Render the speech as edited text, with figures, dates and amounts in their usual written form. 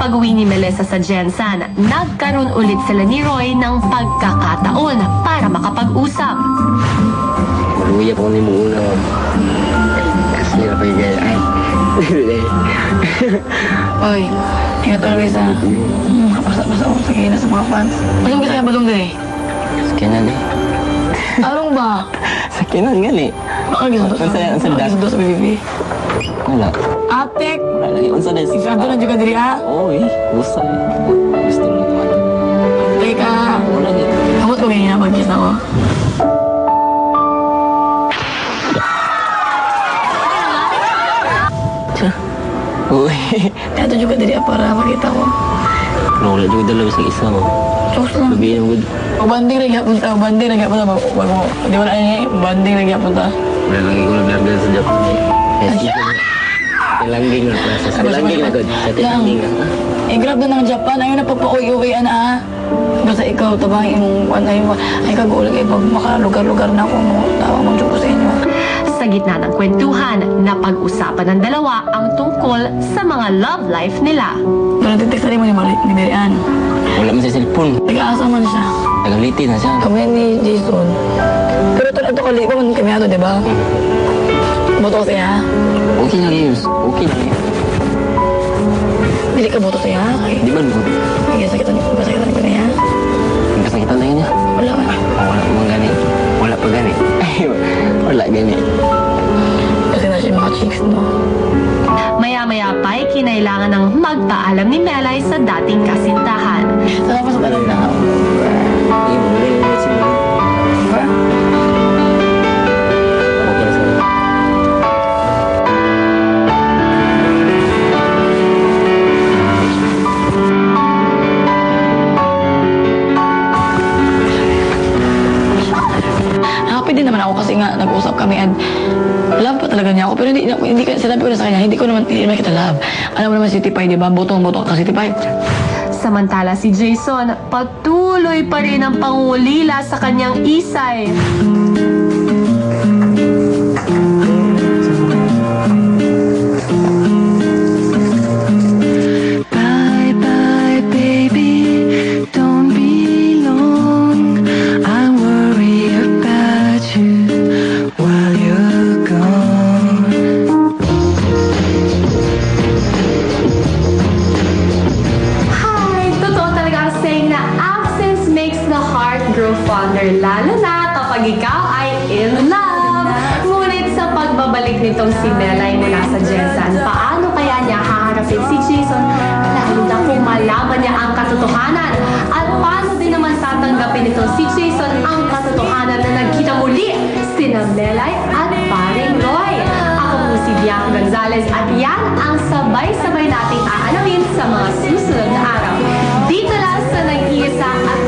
pag-uwi ni Melissa sa Jensan, nagkaroon ulit sila ni Roy ng pagkakataon para makapag-usap. Maluya po ni muna. Kasi na pa yung ay. Oy, ingat always ha. Basta ako sa kina sa mga fans. Alam ka sa'yo balong dali? Sakinan eh. Along ba? Sakinan nga eh. Baka gisundo sa BBB. Wala. Atek! Wala lagi. Unsa na si Isado na juga diri ha? Oo eh. Gusto eh. Gusto mo naman. Teka. Wala eh. Kamot ko ganyan na pag-kiss ako. Uy. Ito juga diri para makita ko. Pero wala juga dalawa sa isa mo. Chokes lang. Sabihin mo good. Banding lagi punta, banding lagi punta. Bago, di wala niya, banding lagi punta. Wala lagi ko naglarga sa Japan eh. Langging na process. Langging na good. Sa langging na. Eh, grab na ng Japan. Ayaw na pagpa-uwi-uwi na basta ikaw, tabangin mong ay kagulag ay pag makalugar-lugar na ako mo. Tawa mong Diyos sa inyo. Sa gitna ng kwentuhan, napag-usapan ng dalawa ang tungkol sa mga love life nila. Doon natitik mo ni Darian. Wala man sa cellphone. Nag-aasa man siya. Nagalitin na siya. Kami ni Jason. Pero ito kalipa man kami ato, di ba? Boto siya. Okay na yun. Okay na yun. Dili ka boto siya. Di ba mo? Ay, sakitan ko na niya. Ang kasakitan na yun niya. Wala ka. Wala mo gani. Wala pa gani. Wala gani. Kasi na siya mga chicks, no? Maya-maya pa'y kinailangan ng magpaalam ni Melay sa dating kasintahan. Salamat sa talaga. Hindi mo rin na siya. Diba? Okay na sa'yo. Happy din naman ako kasi nga nag-usap kami and love pa talaga niya ako pero hindi sinabi ko na sa kanya hindi naman kita love. Alam mo naman si Tipay, di ba? Botong-boto ka si Tipay. Samantala si Jason, patuloy pa rin ang pangulila sa kanyang isay. Lalo na kapag ikaw ay in love. Ngunit sa pagbabalik nitong si Melay mula sa Jensan, paano kaya niya haharapin si Jason? Lalo na kung malaman niya ang katotohanan. At paano din naman tatanggapin nitong si Jason ang katotohanan na nagkita muli sina Melay at paring Roy. Ako po si Bianca Gonzalez at yan ang sabay-sabay nating aalamin sa mga susunod na araw. Dito lang sa nag-iisa at